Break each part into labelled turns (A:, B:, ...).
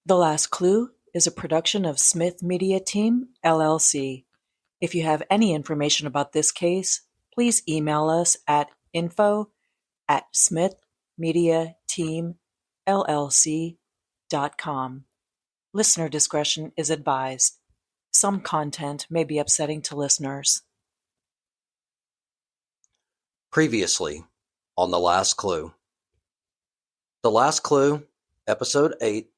A: The Last Clue is a production of Smith Media Team, LLC. If you have any information about this case, please email us at info@smithmediateamllc.com. Listener discretion is advised. Some content may be upsetting to listeners.
B: Previously on The Last Clue. The Last Clue, Episode 8,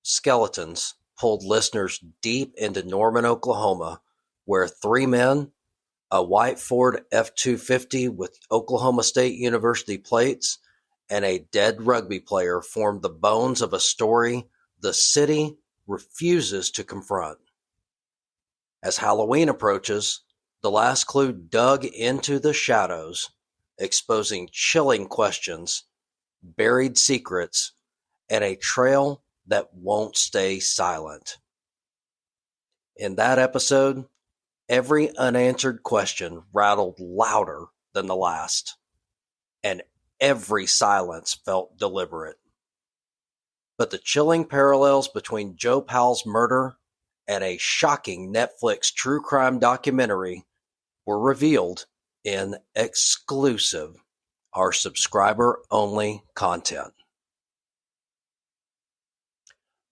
B: Skeletons, pulled listeners deep into Norman, Oklahoma, where three men, a white Ford F-250 with Oklahoma State University plates, and a dead rugby player formed the bones of a story the city refuses to confront. As Halloween approaches, The Last Clue dug into the shadows, exposing chilling questions, buried secrets, and a trail that won't stay silent. In that episode, every unanswered question rattled louder than the last, and every silence felt deliberate. But the chilling parallels between Joe Powell's murder and a shocking Netflix true crime documentary were revealed in exclusive, our subscriber-only content.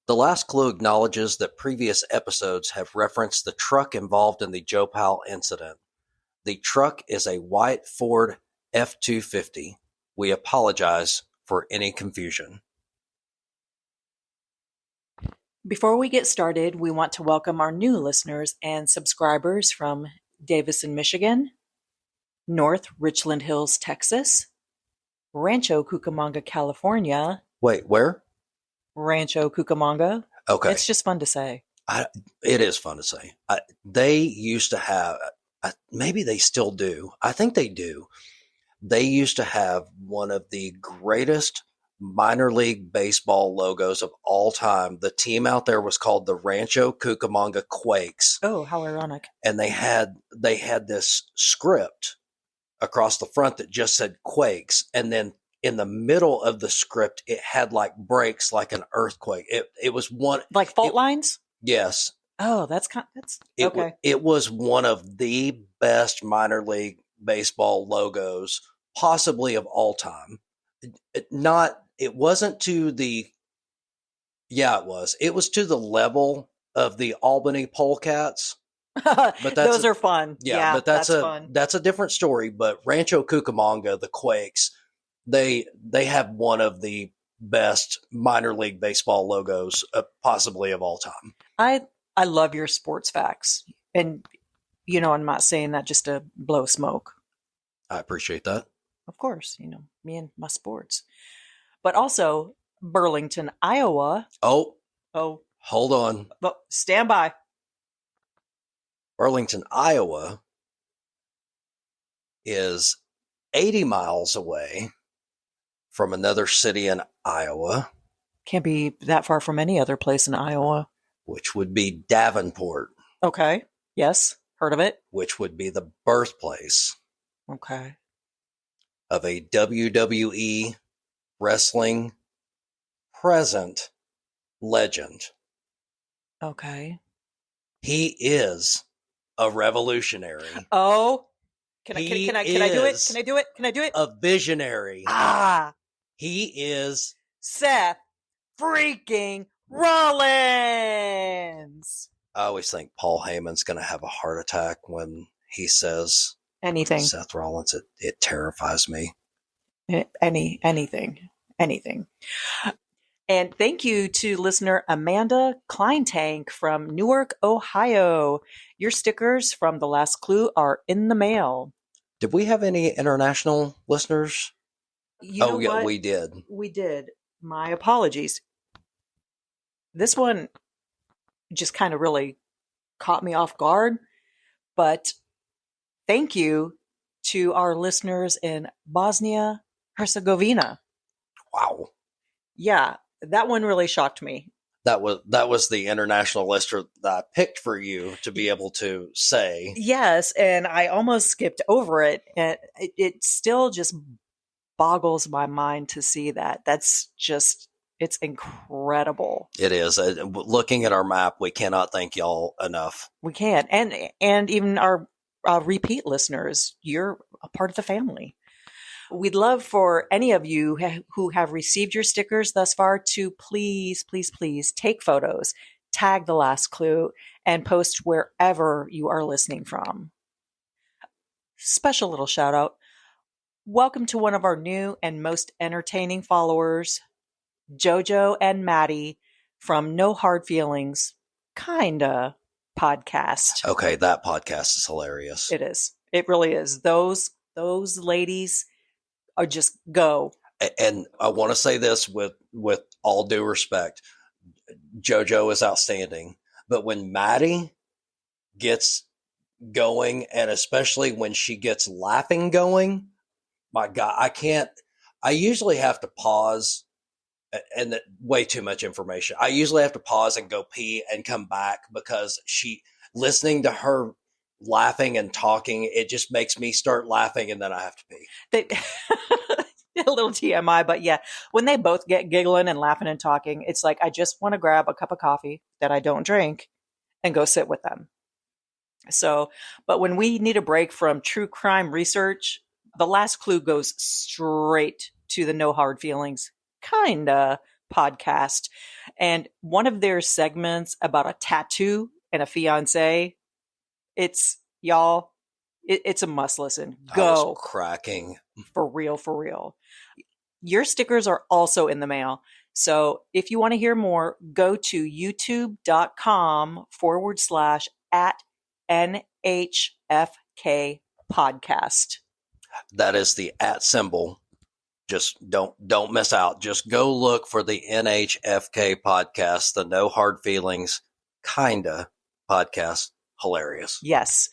B: The Last Clue acknowledges that previous episodes have referenced the truck involved in the Joe Powell incident. The truck is a white Ford F-250. We apologize for any confusion.
A: Before we get started, we want to welcome our new listeners and subscribers from Davison, Michigan, North Richland Hills, Texas, Rancho Cucamonga, California.
B: Wait, where?
A: Rancho Cucamonga.
B: Okay.
A: It's just fun to say.
B: It is fun to say. They used to have, maybe they still do. I think they do. They used to have one of the greatest minor league baseball logos of all time. The team out there was called the Rancho Cucamonga Quakes.
A: Oh, how ironic.
B: And they had this script across the front that just said Quakes. And then in the middle of the script, it had like breaks, like an earthquake. It was one.
A: Like fault lines?
B: Yes.
A: Oh, that's okay.
B: It was one of the best minor league baseball logos, possibly of all time. It wasn't to the, it was to the level of the Albany Polecats.
A: But those are fun.
B: Yeah, but that's
A: fun.
B: That's a different story. But Rancho Cucamonga, the Quakes, they have one of the best minor league baseball logos, possibly of all time.
A: I love your sports facts, and I'm not saying that just to blow smoke.
B: I appreciate that.
A: Of course, me and my sports. But also, Burlington, Iowa.
B: Oh, hold on.
A: But stand by.
B: Burlington, Iowa is 80 miles away from another city in Iowa.
A: Can't be that far from any other place in Iowa.
B: Which would be Davenport.
A: Okay. Yes. Heard of it.
B: Which would be the birthplace.
A: Okay.
B: Of a WWE wrestling present legend.
A: Okay.
B: He is a revolutionary.
A: Oh, can I do it? Can I do it? Can I do it?
B: A visionary. He is
A: Seth freaking Rollins.
B: I always think Paul Heyman's going to have a heart attack when he says
A: anything.
B: Seth Rollins. It terrifies me.
A: Anything. And thank you to listener Amanda Kleintank from Newark, Ohio. Your stickers from The Last Clue are in the mail.
B: Did we have any international listeners?
A: What?
B: We did.
A: We did. My apologies. This one just kind of really caught me off guard, but thank you to our listeners in Bosnia Herzegovina.
B: Wow.
A: Yeah, that one really shocked me.
B: That was the international lister that I picked for you to be able to say.
A: Yes, and I almost skipped over it, and it still just boggles my mind to see that. That's just It's incredible.
B: It is. Looking at our map, we cannot thank y'all enough.
A: We can. And even our repeat listeners, you're a part of the family. We'd love for any of you who have received your stickers thus far to please, please, please take photos, tag The Last Clue, and post wherever you are listening from. Special little shout out. Welcome to one of our new and most entertaining followers, Jojo and Maddie from No Hard Feelings, Kinda podcast.
B: Okay, that podcast is hilarious.
A: It is. It really is. Those ladies are just go.
B: And I want to say this with all due respect. JoJo is outstanding. But when Maddie gets going, and especially when she gets laughing going, my God, I usually have to pause, and way too much information. I usually have to pause and go pee and come back because listening to her laughing and talking, it just makes me start laughing and then I have to pee.
A: A little TMI, but yeah, when they both get giggling and laughing and talking, it's like I just want to grab a cup of coffee that I don't drink and go sit with them. So, but when we need a break from true crime research, The Last Clue goes straight to the No Hard Feelings Kinda podcast. And one of their segments about a tattoo and a fiance, it's y'all, it's a must listen. Go.
B: I was cracking.
A: For real, for real. Your stickers are also in the mail. So if you want to hear more, go to youtube.com/@NHFK podcast.
B: That is the @ symbol. Just don't miss out. Just go look for the NHFK podcast, the No Hard Feelings Kinda podcast. Hilarious.
A: Yes.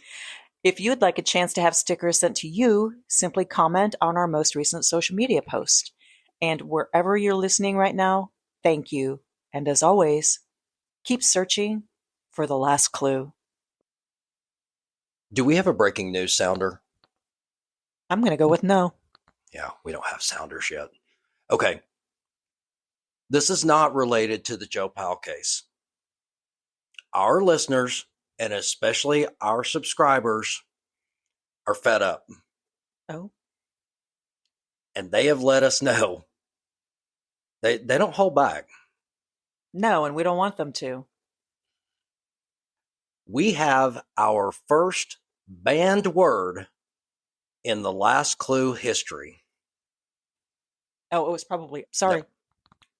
A: If you'd like a chance to have stickers sent to you, simply comment on our most recent social media post. And wherever you're listening right now, thank you. And as always, keep searching for the last clue.
B: Do we have a breaking news sounder?
A: I'm going to go with no.
B: Yeah, we don't have sounders yet. Okay. This is not related to the Joe Powell case. Our listeners, and especially our subscribers, are fed up.
A: Oh.
B: And they have let us know. They don't hold back.
A: No, and we don't want them to.
B: We have our first banned word in the Last Clue history.
A: Oh, it was probably, sorry.
B: No.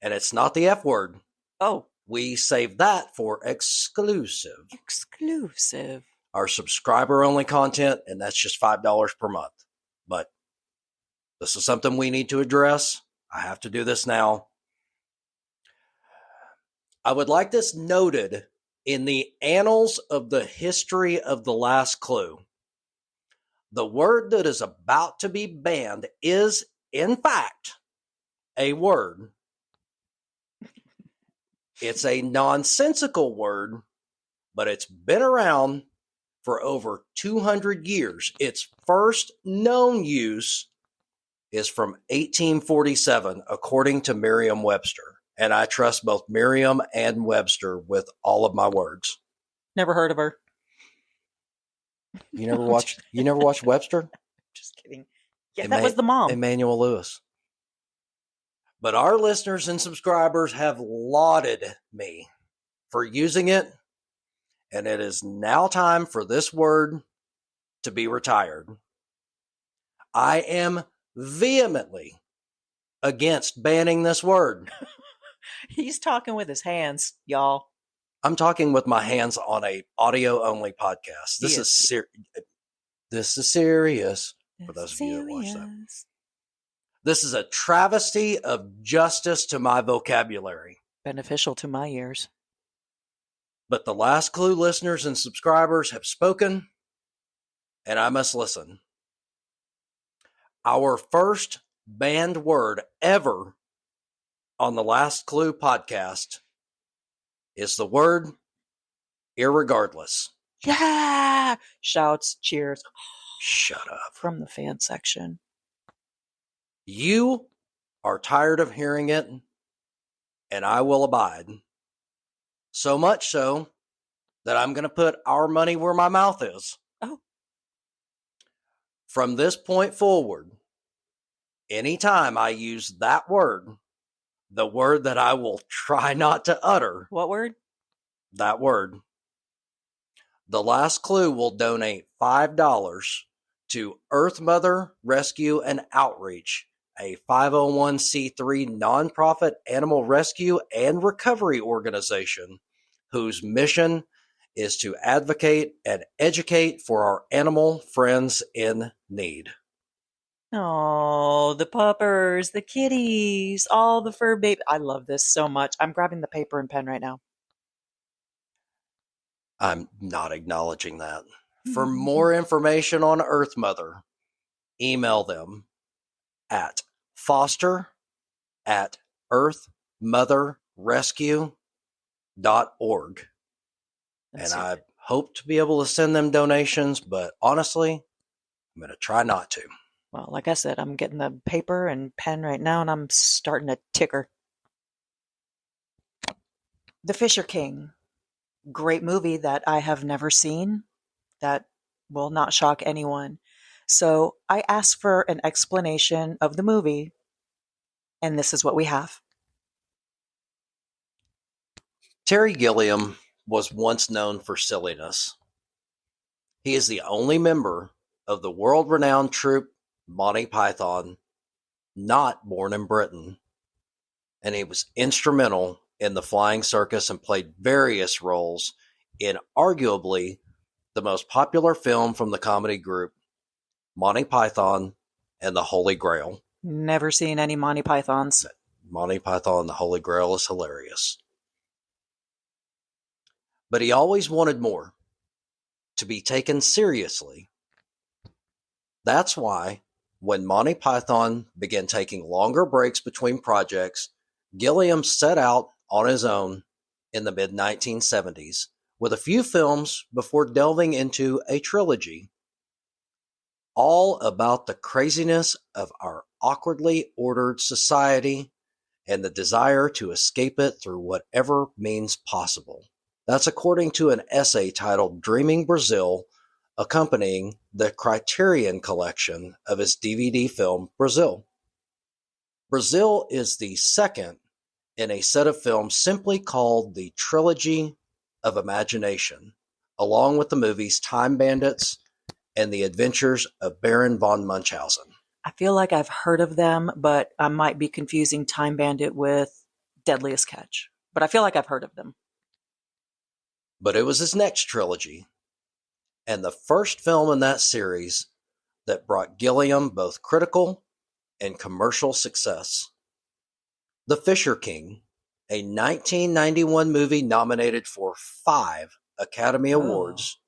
B: And it's not the F word.
A: Oh.
B: We saved that for exclusive.
A: Exclusive.
B: Our subscriber-only content, and that's just $5 per month. But this is something we need to address. I have to do this now. I would like this noted in the annals of the history of the Last Clue. The word that is about to be banned is, in fact, a word. It's a nonsensical word, but it's been around for over 200 years. Its first known use is from 1847, according to Merriam-Webster. And I trust both Merriam and Webster with all of my words.
A: Never heard of her.
B: You never watched Webster?
A: Just kidding. Yeah, that was the mom.
B: Emmanuel Lewis. But our listeners and subscribers have lauded me for using it, and it is now time for this word to be retired. I am vehemently against banning this word.
A: He's talking with his hands, y'all.
B: I'm talking with my hands on a audio-only podcast. This is serious for those of you that watch that. This is a travesty of justice to my vocabulary.
A: Beneficial to my ears.
B: But the Last Clue listeners and subscribers have spoken, and I must listen. Our first banned word ever on the Last Clue podcast is the word irregardless.
A: Yeah! Shouts, cheers.
B: Shut up.
A: From the fan section.
B: You are tired of hearing it, and I will abide. So much so that I'm going to put our money where my mouth is.
A: Oh.
B: From this point forward, anytime I use that word, the word that I will try not to utter.
A: What word?
B: That word. The Last Clue will donate $5 to Earth Mother Rescue and Outreach, a 501c3 nonprofit animal rescue and recovery organization whose mission is to advocate and educate for our animal friends in need.
A: Oh, the puppers, the kitties, all the fur baby. I love this so much. I'm grabbing the paper and pen right now.
B: I'm not acknowledging that. For more information on Earth Mother, email them at foster@earthmotherrescue.org. And I hope to be able to send them donations, but honestly, I'm going to try not to.
A: Well, like I said, I'm getting the paper and pen right now, and I'm starting a ticker. The Fisher King. Great movie that I have never seen. That will not shock anyone. So I asked for an explanation of the movie, and this is what we have.
B: Terry Gilliam was once known for silliness. He is the only member of the world-renowned troupe Monty Python not born in Britain, and he was instrumental in the Flying Circus and played various roles in arguably the most popular film from the comedy group, Monty Python and the Holy Grail.
A: Never seen any Monty Pythons.
B: Monty Python and the Holy Grail is hilarious. But he always wanted more, to be taken seriously. That's why, when Monty Python began taking longer breaks between projects, Gilliam set out on his own in the mid-1970s with a few films before delving into a trilogy, all about the craziness of our awkwardly ordered society and the desire to escape it through whatever means possible. That's according to an essay titled Dreaming Brazil, accompanying the Criterion collection of his DVD film Brazil. Brazil is the second in a set of films simply called the Trilogy of Imagination, along with the movies Time Bandits and The Adventures of Baron von Munchausen.
A: I feel like I've heard of them, but I might be confusing Time Bandit with Deadliest Catch. But I feel like I've heard of them.
B: But it was his next trilogy, and the first film in that series that brought Gilliam both critical and commercial success. The Fisher King, a 1991 movie nominated for 5 Academy Awards,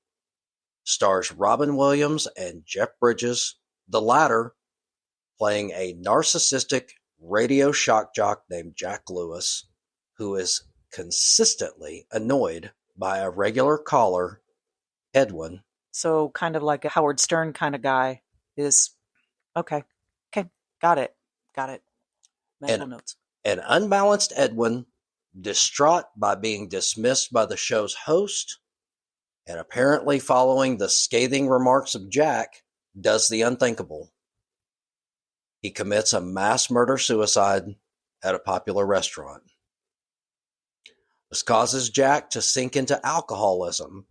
B: stars Robin Williams and Jeff Bridges, the latter playing a narcissistic radio shock jock named Jack Lewis, who is consistently annoyed by a regular caller, Edwin.
A: So kind of like a Howard Stern kind of guy is, okay, got it. Mental notes.
B: An unbalanced Edwin, distraught by being dismissed by the show's host, and apparently following the scathing remarks of Jack, does the unthinkable. He commits a mass murder-suicide at a popular restaurant. This causes Jack to sink into alcoholism,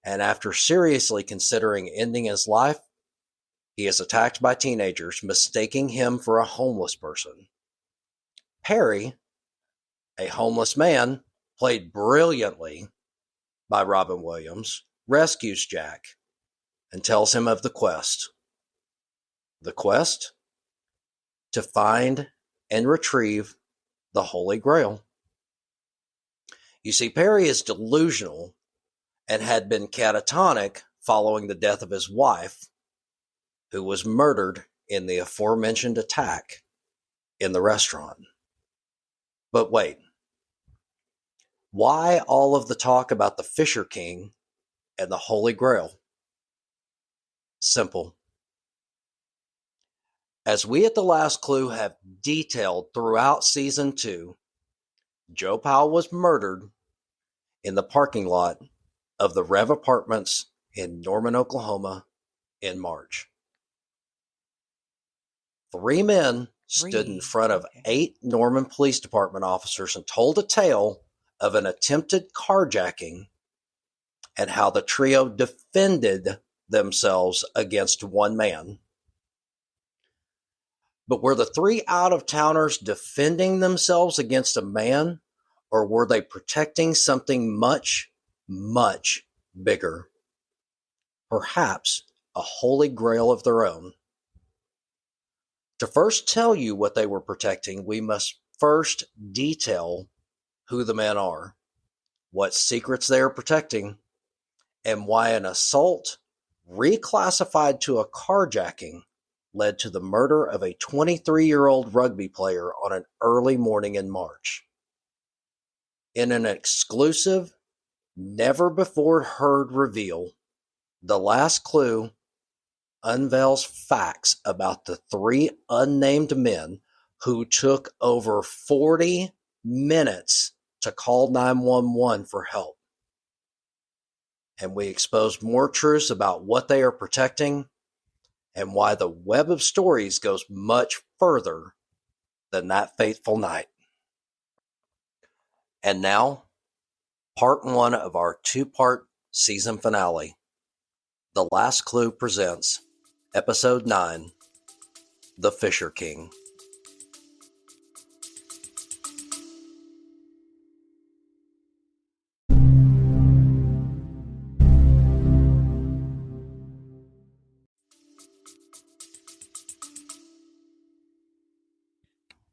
B: and after seriously considering ending his life, he is attacked by teenagers, mistaking him for a homeless person. Perry, a homeless man, played brilliantly by Robin Williams, rescues Jack and tells him of the quest. The quest? To find and retrieve the Holy Grail. You see, Perry is delusional and had been catatonic following the death of his wife, who was murdered in the aforementioned attack in the restaurant. But wait, why all of the talk about the Fisher King and the Holy Grail? Simple. As we at The Last Clue have detailed throughout Season 2, Joe Powell was murdered in the parking lot of the Rev Apartments in Norman, Oklahoma in March. 3 men stood in front of 8 Norman Police Department officers and told a tale of an attempted carjacking and how the trio defended themselves against one man. But were the 3 out-of-towners defending themselves against a man, or were they protecting something much, much bigger? Perhaps a holy grail of their own. To first tell you what they were protecting, we must first detail who the men are, what secrets they are protecting, and why an assault reclassified to a carjacking led to the murder of a 23-year-old rugby player on an early morning in March. In an exclusive, never-before-heard reveal, The Last Clue unveils facts about the 3 unnamed men who took over 40 minutes to call 911 for help. And we expose more truths about what they are protecting and why the web of stories goes much further than that fateful night. And now, part 1 of our 2-part season finale. The Last Clue presents Episode 9, The Fisher King.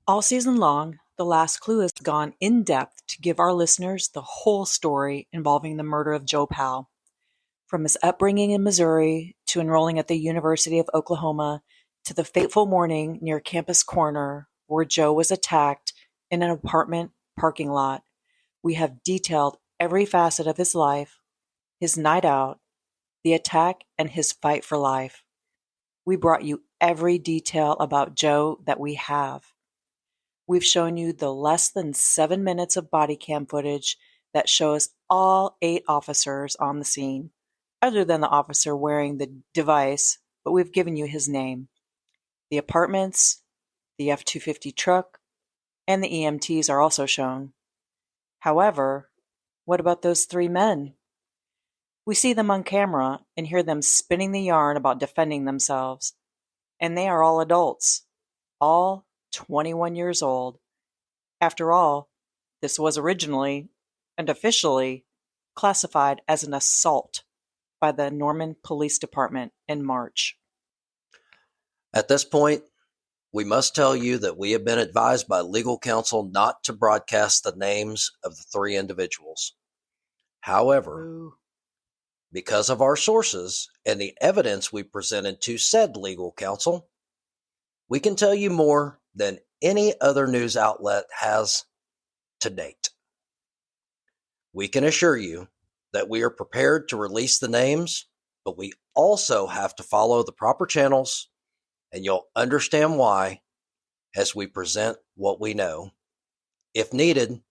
A: All season long, The Last Clue has gone in depth to give our listeners the whole story involving the murder of Joe Powell. From his upbringing in Missouri to enrolling at the University of Oklahoma to the fateful morning near Campus Corner where Joe was attacked in an apartment parking lot, we have detailed every facet of his life, his night out, the attack, and his fight for life. We brought you every detail about Joe that we have. We've shown you the less than 7 minutes of body cam footage that shows all 8 officers on the scene, other than the officer wearing the device, but we've given you his name. The apartments, the F-250 truck, and the EMTs are also shown. However, what about those 3 men? We see them on camera and hear them spinning the yarn about defending themselves. And they are all adults, all 21 years old. After all, this was originally and officially classified as an assault by the Norman Police Department in March.
B: At this point, we must tell you that we have been advised by legal counsel not to broadcast the names of the 3 individuals. However, because of our sources and the evidence we presented to said legal counsel, we can tell you more than any other news outlet has to date. We can assure you that we are prepared to release the names, but we also have to follow the proper channels, and you'll understand why as we present what we know. If needed,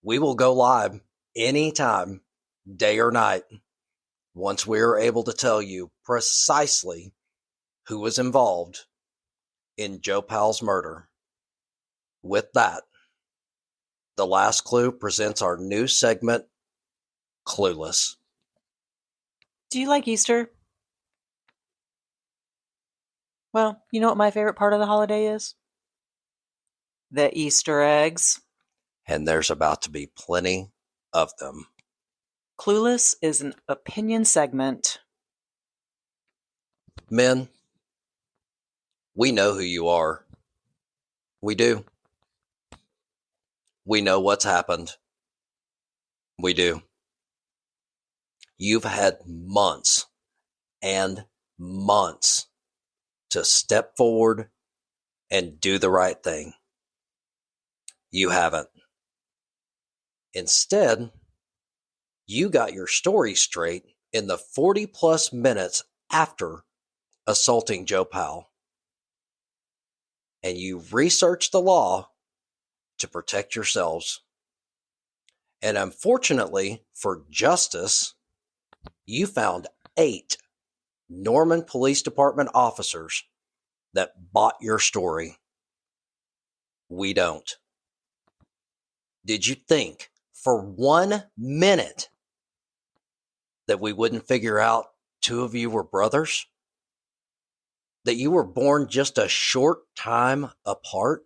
B: we will go live anytime, day or night, once we are able to tell you precisely who was involved in Joe Powell's murder. With that, The Last Clue presents our new segment, Clueless.
A: Do you like Easter? Well, you know what my favorite part of the holiday is? The Easter eggs.
B: And there's about to be plenty of them.
A: Clueless is an opinion segment.
B: Men, we know who you are. We do. We know what's happened. We do. You've had months and months to step forward and do the right thing. You haven't. Instead, you got your story straight in the 40-plus minutes after assaulting Joe Powell. And you researched the law to protect yourselves And unfortunately for justice, you found 8 Norman Police Department officers that bought your story. We don't. Did you think for 1 minute that we wouldn't figure out 2 of you were brothers? That you were born just a short time apart?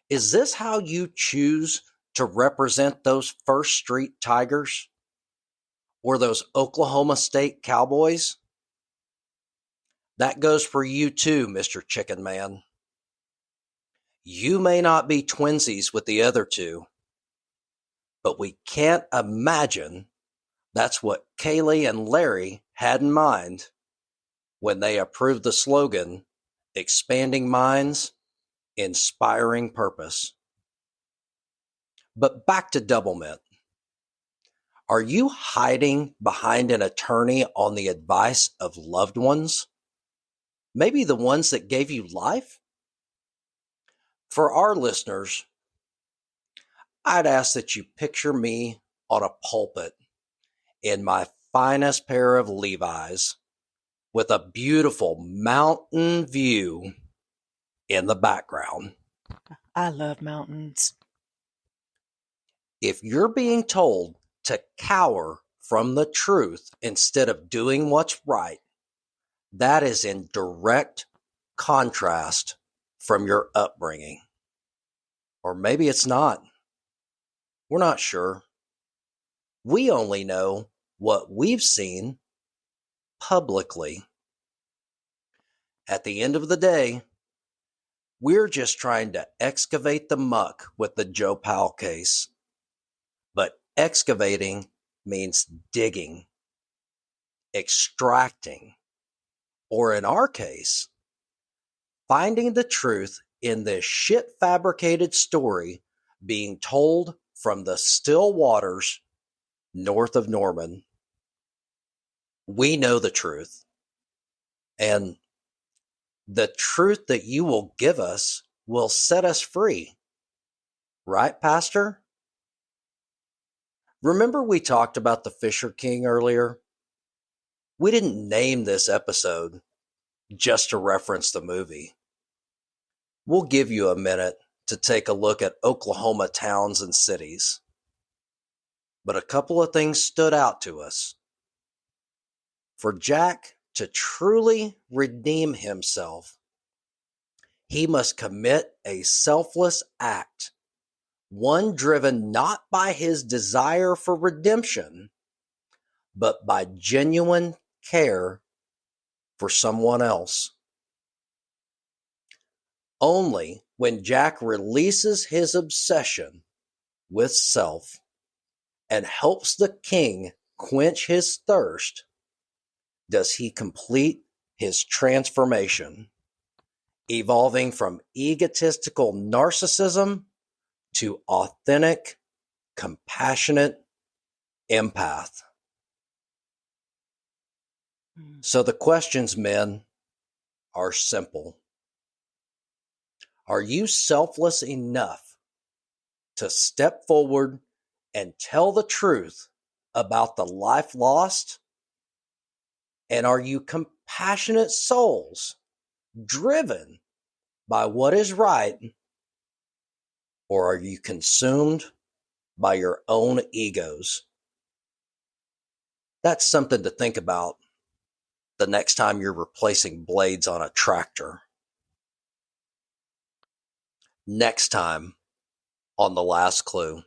B: Is this how you choose to represent those First Street Tigers? Or those Oklahoma State Cowboys? That goes for you too, Mr. Chicken Man. You may not be twinsies with the other 2, but we can't imagine that's what Kaylee and Larry had in mind when they approved the slogan, expanding minds, inspiring purpose. But back to Doublemint. Are you hiding behind an attorney on the advice of loved ones? Maybe the ones that gave you life? For our listeners, I'd ask that you picture me on a pulpit in my finest pair of Levi's with a beautiful mountain view in the background.
A: I love mountains.
B: If you're being told to cower from the truth instead of doing what's right, that is in direct contrast from your upbringing. Or maybe it's not. We're not sure. We only know what we've seen publicly. At the end of the day, we're just trying to excavate the muck with the Joe Powell case. But excavating means digging, extracting, or in our case, finding the truth in this shit fabricated story being told from the still waters north of Norman. We know the truth, and the truth that you will give us will set us free. Right, Pastor? Remember we talked about the Fisher King earlier? We didn't name this episode just to reference the movie. We'll give you a minute to take a look at Oklahoma towns and cities. But a couple of things stood out to us. For Jack to truly redeem himself, he must commit a selfless act, one driven not by his desire for redemption, but by genuine care for someone else. Only when Jack releases his obsession with self and helps the king quench his thirst does he complete his transformation, evolving from egotistical narcissism to authentic, compassionate empath. So the questions, men, are simple. Are you selfless enough to step forward and tell the truth about the life lost? And are you compassionate souls driven by what is right? Or are you consumed by your own egos? That's something to think about the next time you're replacing blades on a tractor. Next time on The Last Clue,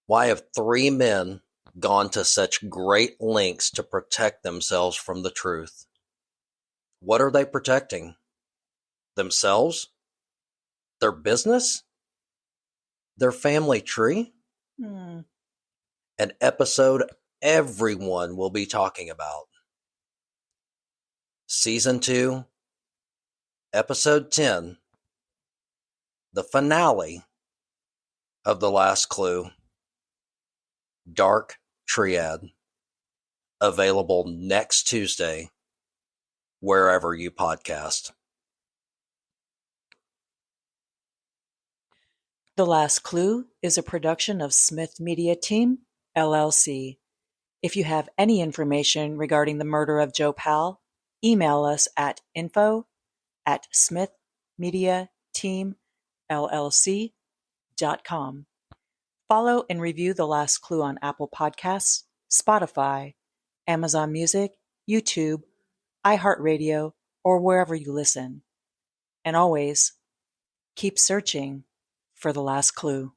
B: why have 3 men gone to such great lengths to protect themselves from the truth? What are they protecting? Themselves? Their business? Their family tree? An episode everyone will be talking about. Season 2, Episode 10, the finale of The Last Clue, Dark Triad, available next Tuesday, wherever you podcast.
A: The Last Clue is a production of Smith Media Team, LLC. If you have any information regarding the murder of Joe Powell, email us at info@smithmediateamllc.com. Follow and review The Last Clue on Apple Podcasts, Spotify, Amazon Music, YouTube, iHeartRadio, or wherever you listen. And always, keep searching for the last clue.